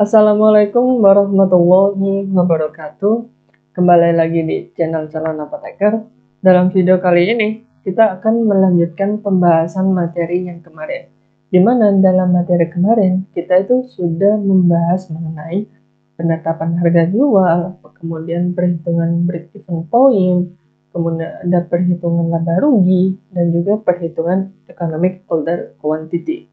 Assalamualaikum warahmatullahi wabarakatuh. Kembali lagi di channel Calon Apoteker. Dalam video kali ini, kita akan melanjutkan pembahasan materi yang kemarin. Di mana dalam materi kemarin, kita itu sudah membahas mengenai penetapan harga jual, kemudian perhitungan break-even point, kemudian ada perhitungan laba rugi, dan juga perhitungan economic order quantity.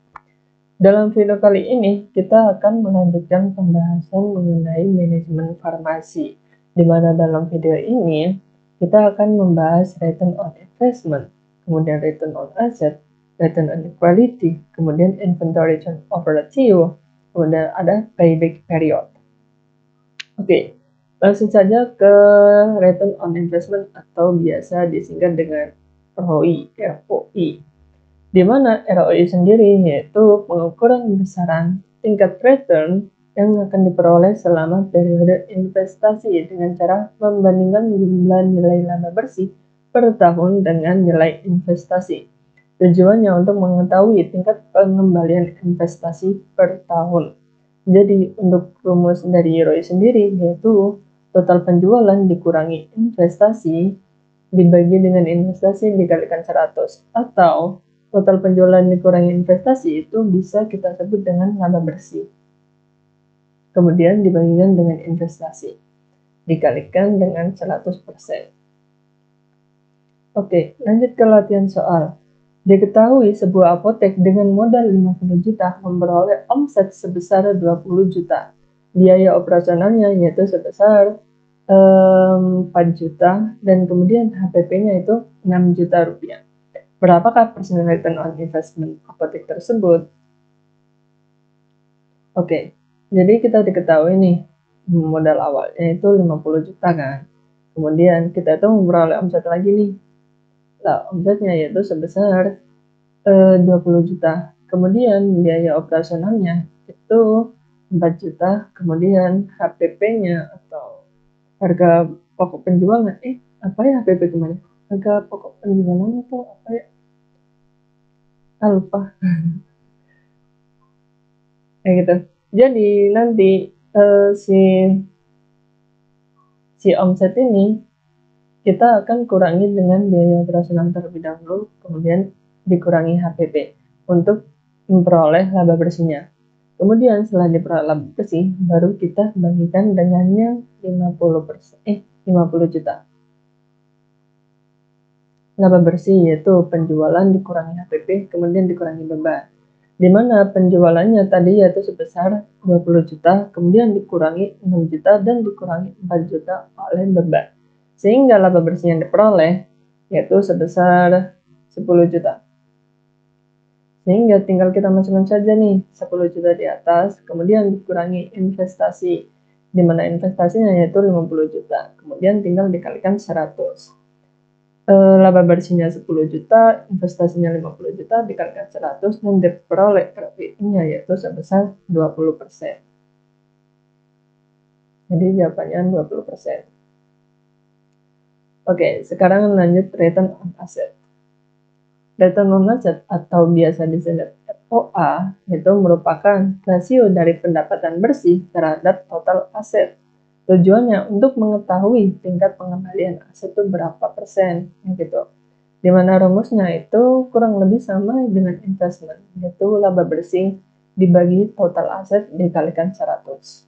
Dalam video kali ini, kita akan melanjutkan pembahasan mengenai manajemen farmasi, di mana dalam video ini kita akan membahas return on investment, kemudian return on asset, return on equity, kemudian inventory turnover ratio, kemudian ada payback period. Oke, langsung saja ke return on investment atau biasa disingkat dengan ROI, ROI. Di mana ROI sendiri yaitu pengukuran besaran tingkat return yang akan diperoleh selama periode investasi dengan cara membandingkan jumlah nilai laba bersih per tahun dengan nilai investasi. Tujuannya untuk mengetahui tingkat pengembalian investasi per tahun. Jadi untuk rumus dari ROI sendiri yaitu total penjualan dikurangi investasi dibagi dengan investasi dikalikan 100, atau total penjualan dikurangi investasi itu bisa kita sebut dengan laba bersih. Kemudian dibagikan dengan investasi dikalikan dengan 100%. Oke, lanjut ke latihan soal. Diketahui sebuah apotek dengan modal 50 juta memperoleh omset sebesar 20 juta. Biaya operasionalnya yaitu sebesar 4 juta dan kemudian HPP-nya itu 6 juta rupiah. Berapakah persen return on investment apotek tersebut? Oke, jadi kita diketahui nih modal awalnya itu 50 juta kan. Kemudian kita itu memperoleh omset lagi nih. Nah, omsetnya yaitu sebesar 20 juta. Kemudian biaya operasionalnya itu 4 juta. Kemudian HPP-nya atau harga pokok penjualan, apa ya HPP kemarin? Harga pokok penjualan itu apa ya? Lupa. Kayak gitu. Jadi nanti si omset ini kita akan kurangi dengan biaya operasional terlebih dahulu, kemudian dikurangi HPP untuk memperoleh laba bersihnya. Kemudian setelah diperoleh laba bersih, baru kita bagikan dengannya 50 juta. Laba bersih yaitu penjualan dikurangi HPP, kemudian dikurangi beban. Di mana penjualannya tadi yaitu sebesar 20 juta, kemudian dikurangi 6 juta dan dikurangi 4 juta oleh beban. Sehingga laba bersih yang diperoleh yaitu sebesar 10 juta. Sehingga tinggal kita masukkan saja nih 10 juta di atas, kemudian dikurangi investasi, di mana investasinya yaitu 50 juta, kemudian tinggal dikalikan 100. Laba bersihnya 10 juta, investasinya 50 juta, dikalikan 100, dan diperoleh ROI-nya yaitu sebesar 20%. Jadi jawabannya 20%. Oke, sekarang lanjut return on asset. Return on asset atau biasa disebut ROA itu merupakan rasio dari pendapatan bersih terhadap total aset. Tujuannya untuk mengetahui tingkat pengembalian aset itu berapa persen, gitu. Dimana rumusnya itu kurang lebih sama dengan investment, yaitu laba bersih dibagi total aset dikalikan 100.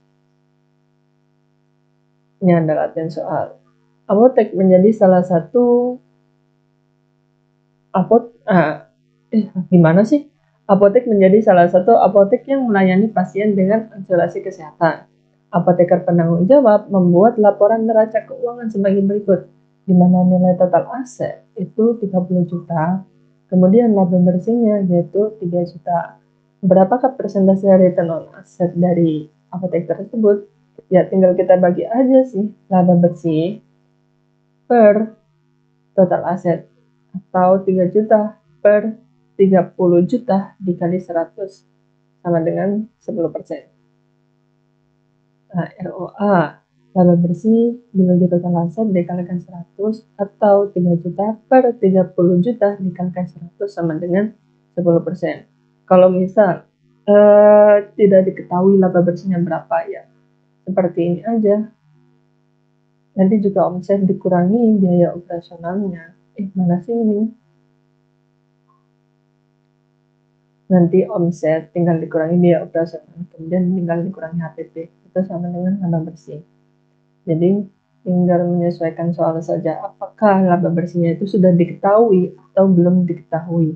Ini adalah latihan soal. Apotek menjadi salah satu Apotek menjadi salah satu apotek yang melayani pasien dengan asuransi kesehatan. Apoteker penanggung jawab membuat laporan neraca keuangan sebagai berikut, di mana nilai total aset itu 30 juta, kemudian laba bersihnya yaitu 3 juta. Berapakah persentase return on asset dari apotek tersebut? Ya tinggal kita bagi aja sih laba bersih per total aset, atau 3 juta per 30 juta dikali 100 sama dengan 10%. Nah, ROA laba bersih dibagi total aset dikalikan 100 atau 3 juta per 30 juta dikalikan 100 sama dengan 10%. Kalau misal tidak diketahui laba bersihnya berapa ya. Seperti ini aja. Nanti juga omset dikurangi biaya operasionalnya. Mana sih ini? Nanti omset tinggal dikurangi biaya operasional, kemudian tinggal dikurangi HPP. Itu sama dengan laba bersih. Jadi tinggal menyesuaikan soal saja, apakah laba bersihnya itu sudah diketahui atau belum diketahui.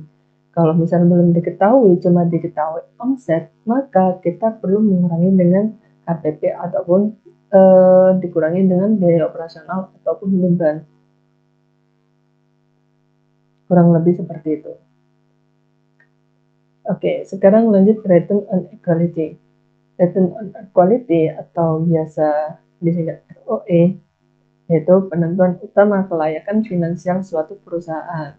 Kalau misalnya belum diketahui, cuma diketahui omset, maka kita perlu mengurangi dengan HPP ataupun dikurangi dengan biaya operasional ataupun beban. Kurang lebih seperti itu. Oke, sekarang lanjut return on equity. Return on equity atau biasa disingkat ROE, yaitu penentuan utama kelayakan finansial suatu perusahaan.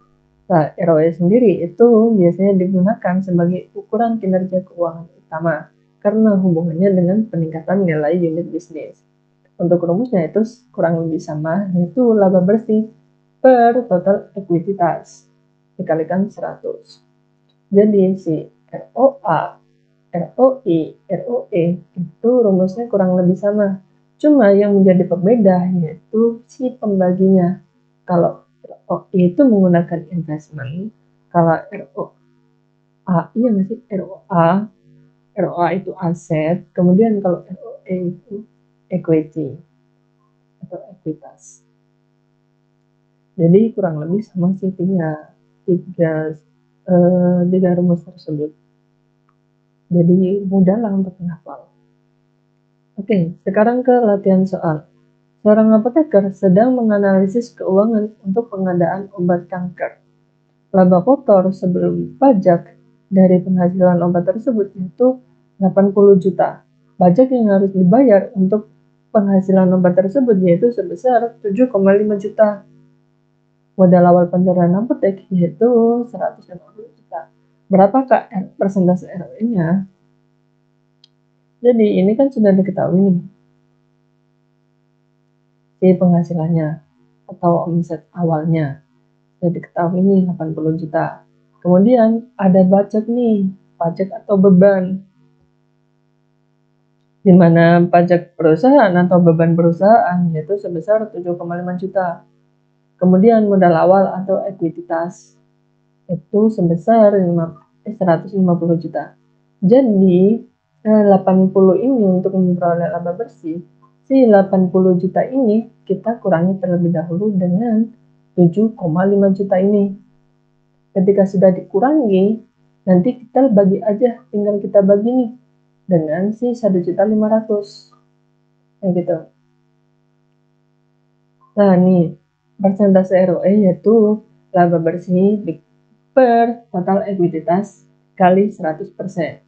Nah, ROE sendiri itu biasanya digunakan sebagai ukuran kinerja keuangan utama karena hubungannya dengan peningkatan nilai unit bisnis. Untuk rumusnya itu kurang lebih sama, yaitu laba bersih per total ekuitas dikalikan 100. Jadi si ROA, ROI, ROE itu rumusnya kurang lebih sama. Cuma yang menjadi pembeda yaitu si pembaginya. Kalau ROI itu menggunakan investment, kalau ROA, iya nggak sih? ROA itu aset, kemudian kalau ROE itu equity atau ekuitas. Jadi kurang lebih sama sih tiga rumus tersebut. Jadi mudahlah untuk menghafal. Oke, sekarang ke latihan soal. Seorang apoteker sedang menganalisis keuangan untuk pengadaan obat kanker. Laba kotor sebelum pajak dari penghasilan obat tersebut yaitu 80 juta. Pajak yang harus dibayar untuk penghasilan obat tersebut yaitu sebesar 7,5 juta. Modal awal pendirian apotek yaitu 150 juta. Berapakah persentase ROE-nya? Jadi ini kan sudah diketahui nih, si penghasilannya atau omset awalnya sudah diketahui nih 80 juta. Kemudian ada pajak nih, pajak atau beban, di mana pajak perusahaan atau beban perusahaan yaitu sebesar 7,5 juta. Kemudian modal awal atau ekuitas itu sebesar 150 juta. Jadi 80 ini untuk memperoleh laba bersih, si 80 juta ini kita kurangi terlebih dahulu dengan 7,5 juta ini. Ketika sudah dikurangi, nanti kita bagi aja, tinggal kita bagi nih dengan si 1.500.000 kayak gitu. Nah nih persentase ROE yaitu laba bersih per total ekuitas kali 100%.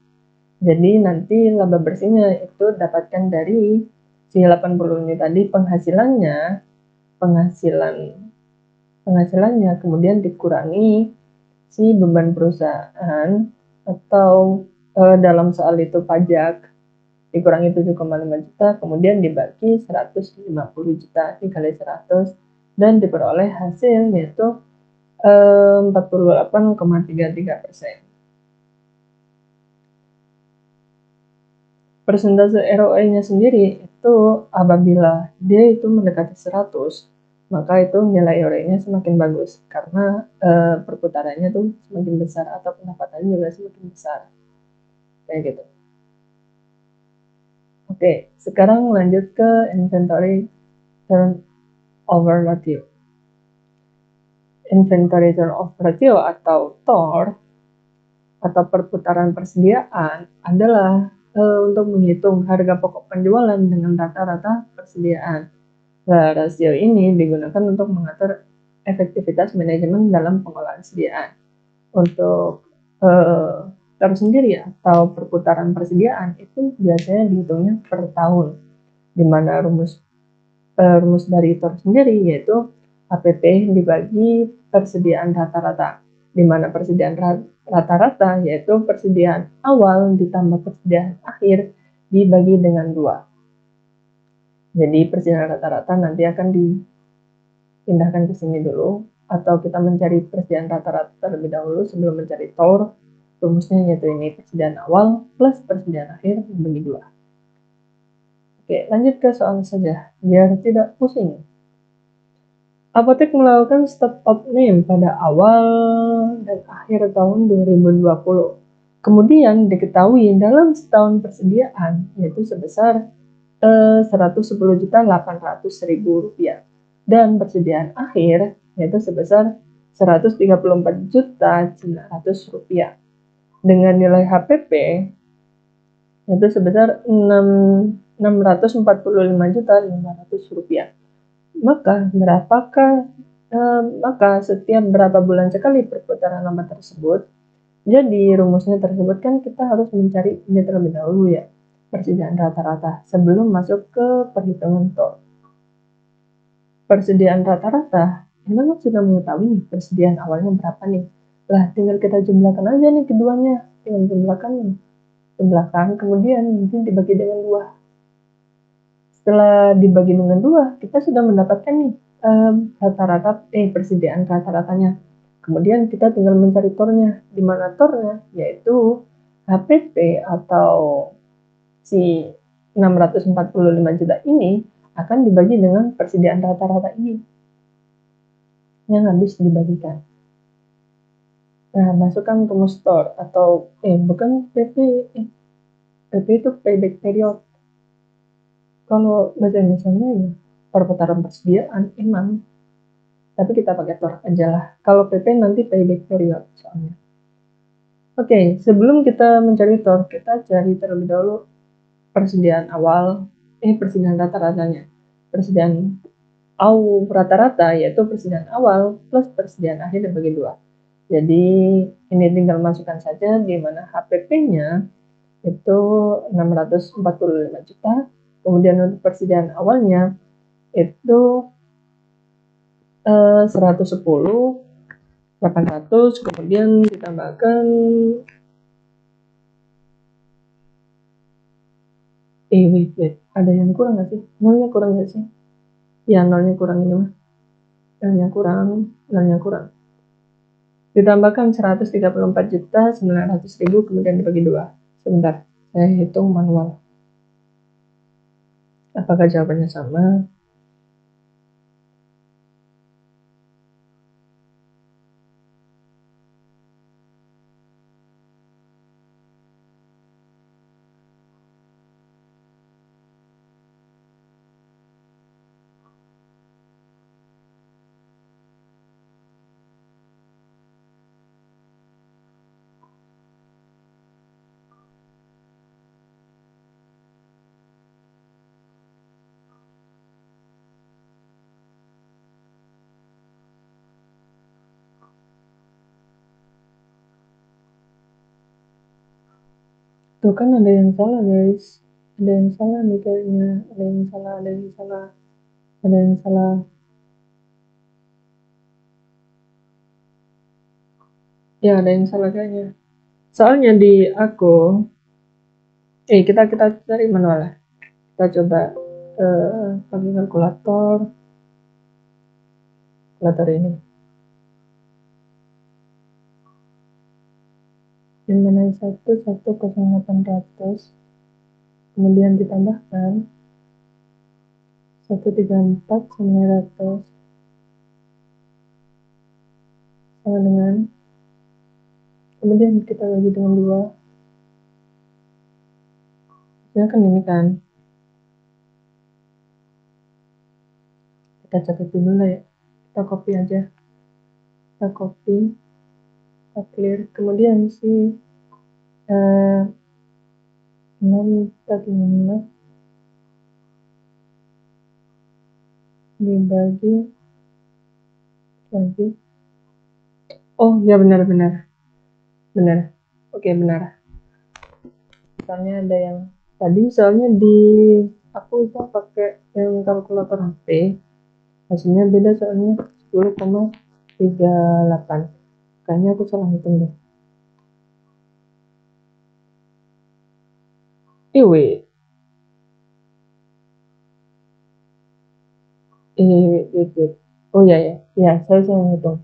Jadi nanti laba bersihnya itu dapatkan dari si 80 ini tadi penghasilannya kemudian dikurangi si beban perusahaan atau dalam soal itu pajak dikurangi 7,5 juta kemudian dibagi 150 juta dikali 100 dan diperoleh hasil yaitu 48,33%. Persentase ROE-nya sendiri itu apabila dia itu mendekati 100, maka itu nilai ROE-nya semakin bagus karena perputarannya tuh semakin besar atau pendapatannya juga semakin besar. Kayak gitu. Oke, sekarang lanjut ke inventory turnover ratio. Inventory turnover ratio atau TOR atau perputaran persediaan adalah untuk menghitung harga pokok penjualan dengan rata-rata persediaan. Nah, rasio ini digunakan untuk mengatur efektivitas manajemen dalam pengolahan sediaan. Untuk TOR sendiri atau perputaran persediaan itu biasanya dihitungnya per tahun, di mana rumus dari TOR sendiri yaitu HPP dibagi persediaan rata-rata, di mana persediaan rata-rata yaitu persediaan awal ditambah persediaan akhir dibagi dengan 2. Jadi persediaan rata-rata nanti akan dipindahkan ke sini dulu, atau kita mencari persediaan rata-rata terlebih dahulu sebelum mencari TOR. Rumusnya yaitu ini, persediaan awal plus persediaan akhir dibagi 2. Oke, lanjut ke soal saja, biar tidak pusing. Apotek melakukan stop of name pada awal dan akhir tahun 2020. Kemudian diketahui dalam setahun persediaan yaitu sebesar 110.800.000 rupiah dan persediaan akhir yaitu sebesar 134.900 rupiah dengan nilai HPP yaitu sebesar 645.500 rupiah. Maka setiap berapa bulan sekali perputaran laba tersebut. Jadi rumusnya tersebut kan kita harus mencari ini terlebih dahulu ya, persediaan rata-rata sebelum masuk ke perhitungan TOR. Persediaan rata-rata, kita kan sudah mengetahui nih persediaan awalnya berapa nih. Lah tinggal kita jumlahkan aja nih keduanya, tinggal jumlahkan kemudian nanti dibagi dengan 2. Setelah dibagi dengan 2, kita sudah mendapatkan nih persediaan rata-ratanya. Kemudian kita tinggal mencari tornya. Di mana tornya? Yaitu HPP atau si 645 juta ini akan dibagi dengan persediaan rata-rata ini yang habis dibagikan. Nah, masukkan rumus TOR atau bukan PP. PP itu payback period. Kalau bahasa Indonesia-nya ya perputaran persediaan emang, tapi kita pakai TOR aja lah. Kalau PP nanti payback period soalnya. Oke, sebelum kita mencari TOR, kita cari terlebih dahulu persediaan awal, persediaan rata-ratanya. Persediaan rata-rata yaitu persediaan awal plus persediaan akhir dibagi 2. Jadi ini tinggal masukkan saja di mana HPP-nya itu 645 juta. Kemudian untuk persediaan awalnya itu 110.800, kemudian ditambahkan wait, ada yang kurang nggak sih? Nolnya kurang nggak sih? Ya, nolnya kurang ini mah. Nolnya kurang. Ditambahkan 134.900.000, kemudian dibagi 2. Sebentar, saya hitung manual. Apakah jawabannya sama? Tuh kan ada yang salah guys. Ada yang salah nih kayaknya. Ada yang salah. Ya, ada yang salah kayaknya. Soalnya di aku, kita cari manual lah. Kita coba pakai kalkulator ini. Yang mana 10800, kemudian ditambahkan 134.900 sama dengan, kemudian kita bagi dengan 2. Ya kan ini kan. Kita catat dulu lah ya. Kita copy aja. Kita clear. Kemudian si 6 bagi 5 dibagi lagi. Oh ya, benar. Oke, benar. Soalnya ada yang tadi, soalnya di aku itu pakai yang kalkulator HP, hasilnya beda soalnya 10,38. Kayaknya aku salah hitung deh. Wait. Oh ya, saya hitung.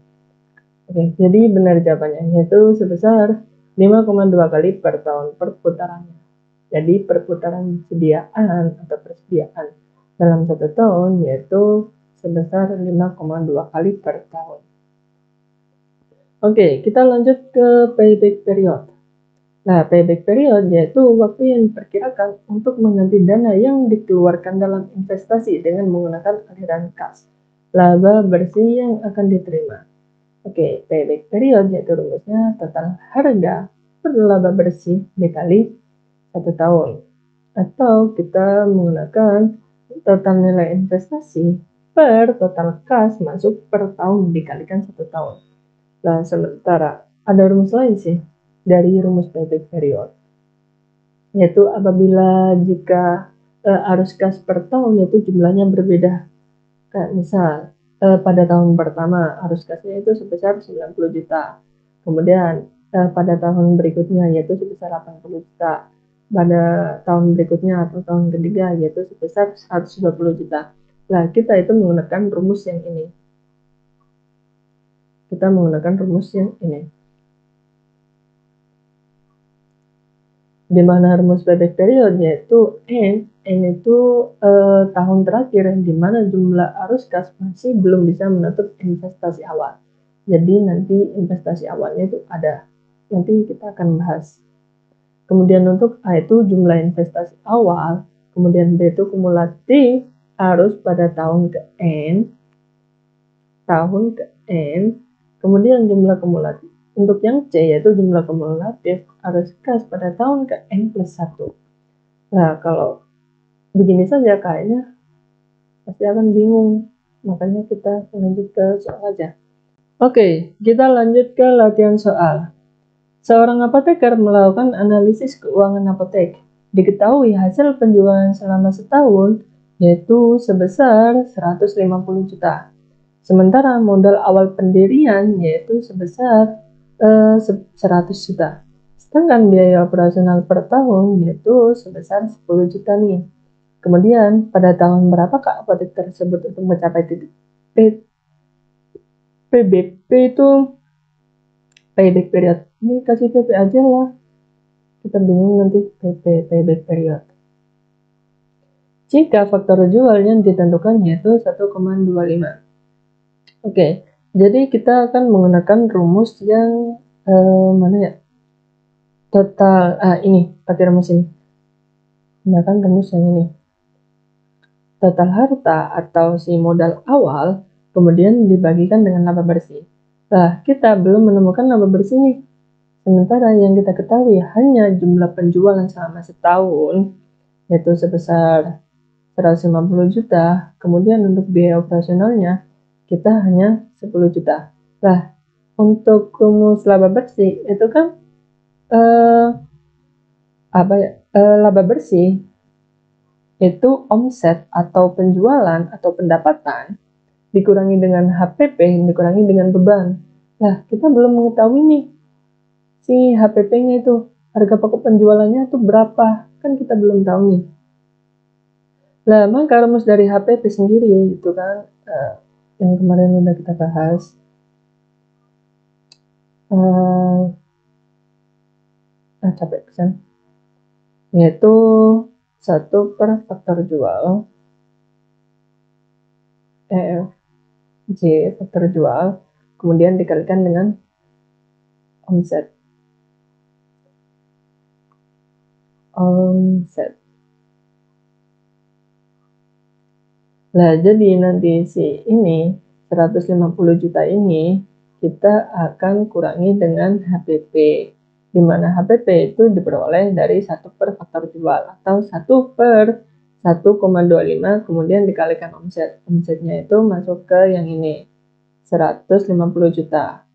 Oke, jadi benar jawabannya yaitu sebesar 5,2 kali per tahun perputarannya. Jadi perputaran sediaan atau persediaan dalam 1 tahun yaitu sebesar 5,2 kali per tahun. Oke, kita lanjut ke payback period. Nah, payback period yaitu waktu yang diperkirakan untuk mengganti dana yang dikeluarkan dalam investasi dengan menggunakan aliran kas, laba bersih yang akan diterima. Oke, payback period yaitu rumusnya total harga per laba bersih dikali 1 tahun. Atau kita menggunakan total nilai investasi per total kas masuk per tahun dikalikan 1 tahun. Nah, sementara ada rumus lain sih dari rumus payback period, yaitu apabila jika arus kas per tahun yaitu jumlahnya berbeda. Kayak misal pada tahun pertama arus kasnya itu sebesar 90 juta. Kemudian pada tahun berikutnya yaitu sebesar 80 juta. Pada tahun berikutnya atau tahun ketiga yaitu sebesar 120 juta. Nah, kita itu menggunakan rumus yang ini. Kita menggunakan rumus yang ini. Di mana rumus payback period yaitu N itu tahun terakhir di mana jumlah arus kas masih belum bisa menutup investasi awal. Jadi nanti investasi awalnya itu ada. Nanti kita akan bahas. Kemudian untuk A itu jumlah investasi awal, kemudian B itu kumulatif arus pada tahun ke N, kemudian jumlah kumulatif. Untuk yang C yaitu jumlah kumulatif arus kas pada tahun ke N plus 1. Nah, kalau begini saja kayaknya pasti akan bingung. Makanya kita lanjut ke soal aja. Oke, kita lanjut ke latihan soal. Seorang apoteker melakukan analisis keuangan apotek. Diketahui hasil penjualan selama setahun yaitu sebesar 150 juta. Sementara modal awal pendirian yaitu sebesar 100 juta. Sedangkan biaya operasional per tahun yaitu sebesar 10 juta nih. Kemudian pada tahun berapakah apotek tersebut untuk mencapai titik PBP itu payback period. Ini kasih PP aja lah. Kita bingung nanti payback period. Jika faktor jual yang ditentukan yaitu 1,25. Oke, jadi kita akan menggunakan rumus yang mana ya? Total, ini, pakai rumus ini. Gunakan rumus yang ini. Total harta atau si modal awal, kemudian dibagikan dengan laba bersih. Nah, kita belum menemukan laba bersih nih. Sementara yang kita ketahui hanya jumlah penjualan selama setahun, yaitu sebesar 150 juta. Kemudian untuk biaya operasionalnya, kita hanya 10 juta. Nah, untuk rumus laba bersih, itu kan laba bersih itu omset atau penjualan atau pendapatan dikurangi dengan HPP dikurangi dengan beban. Nah, kita belum mengetahui nih si HPP-nya itu harga pokok penjualannya itu berapa, kan kita belum tahu nih. Nah, maka rumus dari HPP sendiri itu kan yang kemarin udah kita bahas, capek pesan, yaitu 1 per faktor jual J faktor jual kemudian dikalikan dengan omset. Nah, jadi nanti si ini 150 juta ini kita akan kurangi dengan HPP, di mana HPP itu diperoleh dari 1 per faktor jual atau 1 per 1,25 kemudian dikalikan omset. Omsetnya itu masuk ke yang ini 150 juta.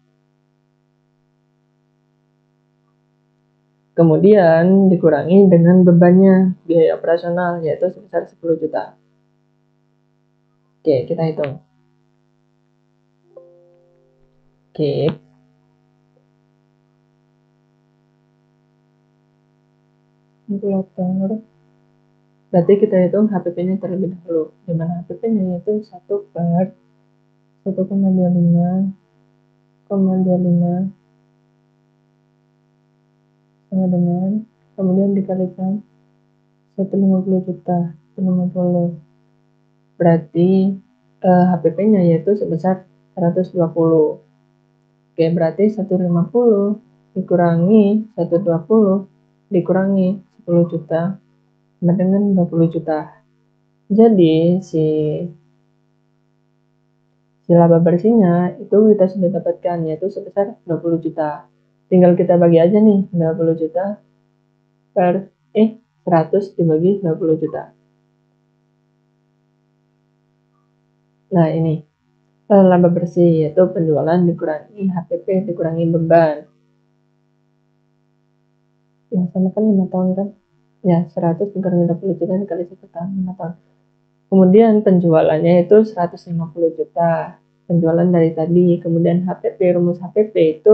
Kemudian dikurangi dengan bebannya biaya operasional yaitu sebesar 10 juta. Oke, kita hitung. Oke. Berarti kita hitung HPP-nya terlebih dahulu, di mana HPP-nya itu 1 per 1,25 sama dengan, kemudian dikalikan 150 juta, 150. Berarti HPP-nya yaitu sebesar 120. Oke, berarti 150 dikurangi 120 dikurangi 10 juta sama dengan 20 juta. Jadi si laba bersihnya itu kita sudah dapatkan yaitu sebesar 20 juta. Tinggal kita bagi aja nih 20 juta per 100 dibagi 20 juta. Nah, ini laba bersih yaitu penjualan dikurangi HPP dikurangi beban. Ya, sama kan 5 tahun kan? Ya, 100 dikurangi 20 juta dikali 1 tahun, 5 tahun. Kemudian penjualannya itu 150 juta. Penjualan dari tadi. Kemudian HPP, rumus HPP itu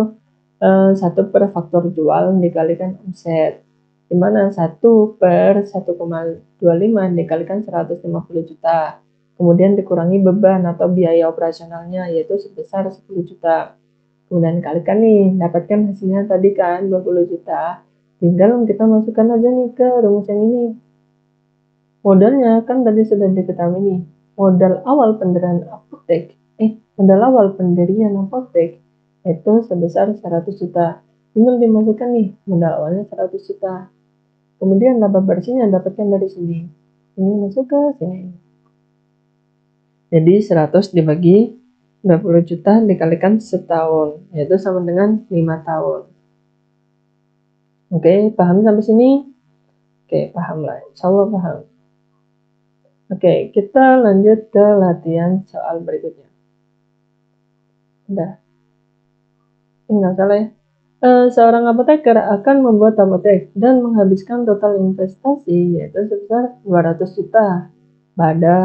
1 per faktor jual dikalikan omset. Dimana 1 per 1,25 dikalikan 150 juta. Kemudian dikurangi beban atau biaya operasionalnya yaitu sebesar 10 juta. Kemudian kalikan nih, dapatkan hasilnya tadi kan 20 juta. Tinggal kita masukkan aja nih ke rumus yang ini. Modalnya kan tadi sudah diketahui nih. Modal awal pendirian apotek, itu sebesar 100 juta. Tinggal dimasukkan nih, modal awalnya 100 juta. Kemudian laba bersihnya dapatkan dari sini. Ini masuk ke sini. Jadi 100 dibagi 20 juta dikalikan setahun, yaitu sama dengan 5 tahun. Oke, paham sampai sini? Oke, paham lah. Insya Allah paham. Oke, kita lanjut ke latihan soal berikutnya. Udah. Nggak salah ya. Seorang apoteker akan membuat apotek dan menghabiskan total investasi yaitu sebesar 200 juta pada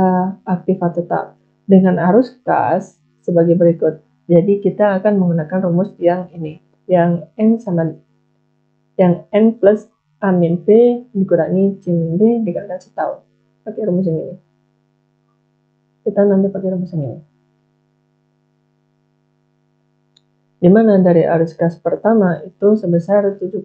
aktiva tetap dengan arus kas sebagai berikut. Jadi kita akan menggunakan rumus yang ini, yang N plus A min B dikurangi C min B dikalikan setahun. Pakai rumus ini. Kita nanti pakai rumus ini. Dimana dari arus kas pertama itu sebesar 75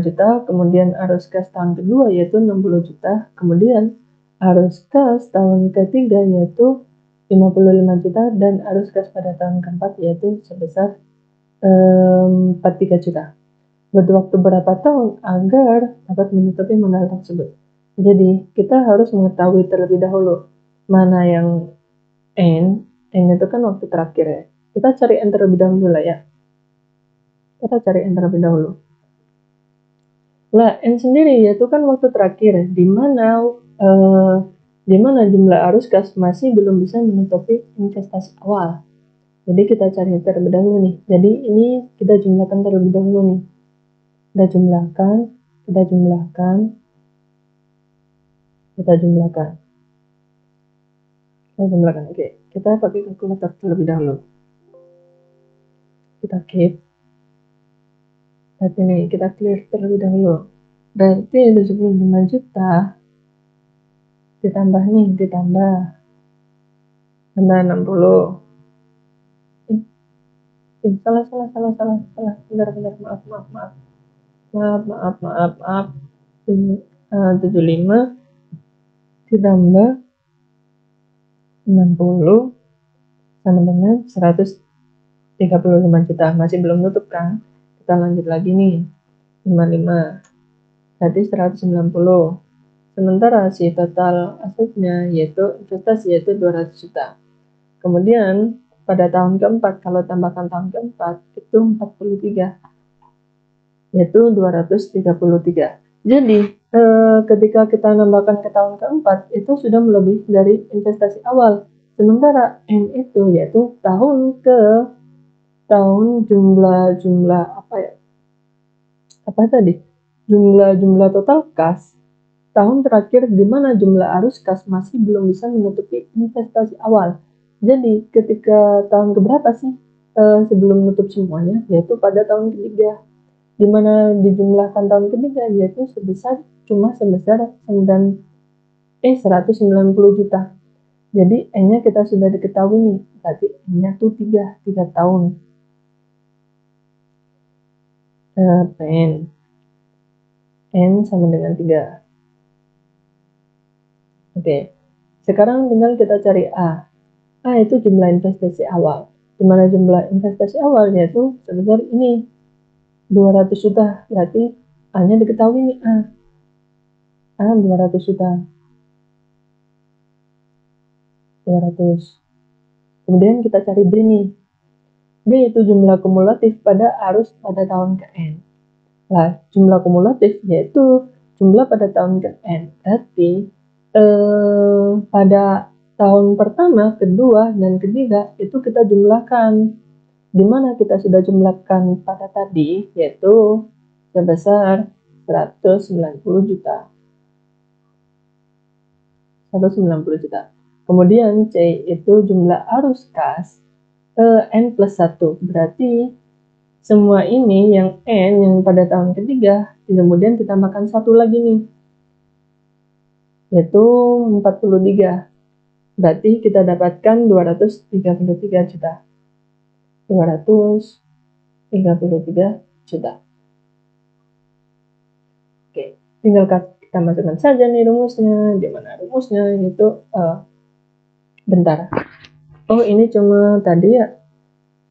juta, kemudian arus kas tahun kedua yaitu 60 juta, kemudian arus kas tahun ketiga yaitu 55 juta, dan arus kas pada tahun keempat yaitu sebesar 43 juta. Butuh waktu berapa tahun agar dapat menutupi modal tersebut? Jadi kita harus mengetahui terlebih dahulu mana yang N itu kan waktu terakhir ya. Kita cari N terlebih dahulu lah ya. Kita cari N terlebih dahulu. Lah, N sendiri yaitu kan waktu terakhir, di mana jumlah arus kas masih belum bisa menutupi investasi awal. Jadi kita cari terlebih dahulu nih. Jadi ini kita jumlahkan terlebih dahulu nih. Kita jumlahkan. Oke, kita pakai kalkulator terlebih dahulu. Kita keep. Berarti ini kita clear terlebih dahulu. Berarti 75 juta ditambah 60. Salah. Bentar, maaf. 75 ditambah 60 sama dengan 135 juta. Masih belum nutup kan? Kita lanjut lagi nih. 55 berarti 190. Sementara si total asetnya yaitu investasi yaitu 200 juta. Kemudian pada tahun keempat, kalau tambahkan tahun keempat itu 43 yaitu 233. Jadi ketika kita nambahkan ke tahun keempat itu sudah melebihi dari investasi awal. Sementara N itu yaitu tahun jumlah jumlah total kas tahun terakhir di mana jumlah arus kas masih belum bisa menutupi investasi awal. Jadi ketika tahun keberapa sih sebelum nutup semuanya, yaitu pada tahun ketiga, di mana dijumlahkan tahun ketiga yaitu sebesar 190 juta. Jadi N-nya kita sudah diketahui nih, berarti N-nya tuh 3 tahun. pen. N sama dengan 3. Oke, sekarang tinggal kita cari A. A itu jumlah investasi awal. Di mana jumlah investasi awal yaitu sebesar ini, 200 juta. Berarti A-nya diketahui nih, A 200 juta. 200. Kemudian kita cari B nih. B itu jumlah kumulatif pada arus pada tahun ke N. Nah, jumlah kumulatif yaitu jumlah pada tahun ke N. Berarti pada tahun pertama, kedua, dan ketiga itu kita jumlahkan. Di mana kita sudah jumlahkan pada tadi, yaitu sebesar 190 juta. 190 juta. Kemudian C itu jumlah arus kas N plus 1. Berarti semua ini yang N yang pada tahun ketiga, kemudian kita tambahkan satu lagi nih, yaitu 43. Berarti kita dapatkan 233 juta. 233 juta. Oke, tinggal kita masukkan saja nih rumusnya. Di mana rumusnya? Itu bentar. Oh, ini cuma tadi ya.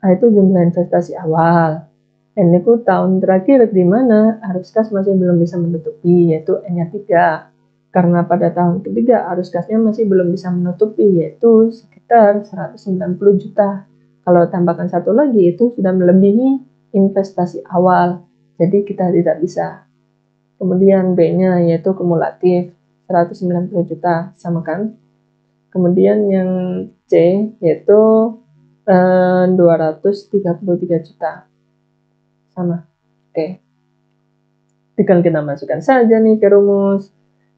Itu jumlah investasi awal. N itu tahun terakhir di mana arus kas masih belum bisa menutupi, yaitu N-nya 3. Karena pada tahun ketiga arus kasnya masih belum bisa menutupi, yaitu sekitar 190 juta. Kalau tambahkan satu lagi itu sudah melebihi investasi awal, jadi kita tidak bisa. Kemudian B-nya yaitu kumulatif 190 juta, sama kan? Kemudian yang C yaitu 233 juta, sama. Oke, tinggal kita masukkan saja nih ke rumus.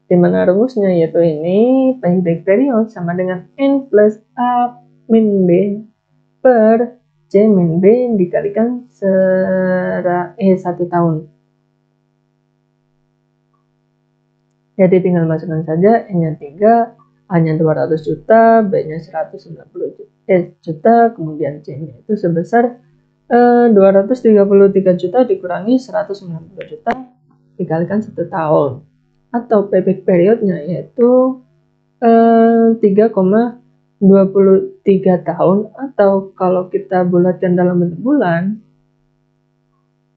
Di mana rumusnya yaitu ini, payback period sama dengan N plus A min B per C min B dikalikan 1 tahun. Jadi tinggal masukkan saja, N-nya 3, A-nya 200 juta, B-nya 190 juta, kemudian C-nya itu sebesar 233 juta dikurangi 190 juta dikalikan 1 tahun. Atau payback periodnya yaitu 3,23 tahun, atau kalau kita bulatkan dalam bentuk bulan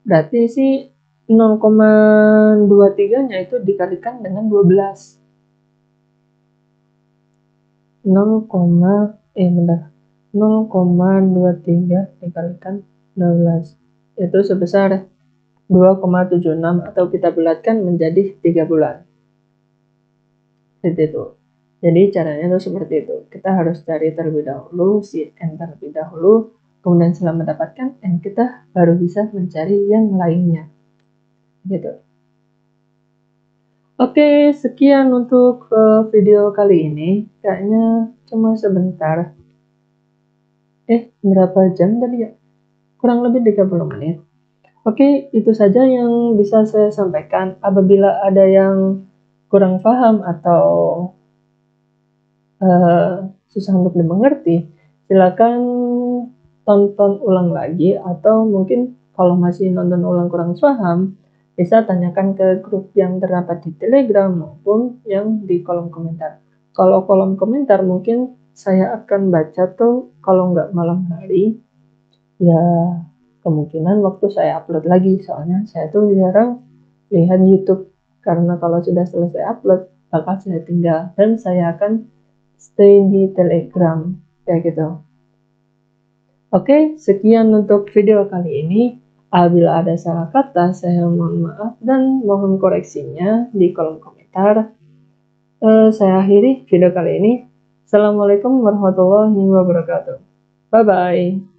berarti sih 0,23 nya itu dikalikan dengan 12. 0,23 dikalikan 12 itu sebesar 2,76, atau kita bulatkan menjadi 3 bulan. Seperti itu. Jadi caranya itu seperti itu. Kita harus cari terlebih dahulu si N terlebih dahulu, kemudian setelah mendapatkan N kita baru bisa mencari yang lainnya. Gitu. Oke, sekian untuk video kali ini. Kayaknya cuma sebentar. Berapa jam tadi ya? Kurang lebih 30 menit. Oke, itu saja yang bisa saya sampaikan. Apabila ada yang kurang paham atau susah untuk dimengerti, silakan tonton ulang lagi, atau mungkin kalau masih nonton ulang kurang paham, bisa tanyakan ke grup yang terdapat di Telegram maupun yang di kolom komentar. Kalau kolom komentar mungkin saya akan baca tuh kalau nggak malam hari, ya kemungkinan waktu saya upload lagi, soalnya saya tuh jarang lihat YouTube, karena kalau sudah selesai upload bakal saya tinggal dan saya akan stay di Telegram kayak gitu. Oke, sekian untuk video kali ini. Apabila ada salah kata, saya mohon maaf dan mohon koreksinya di kolom komentar. Saya akhiri video kali ini. Assalamualaikum warahmatullahi wabarakatuh. Bye bye.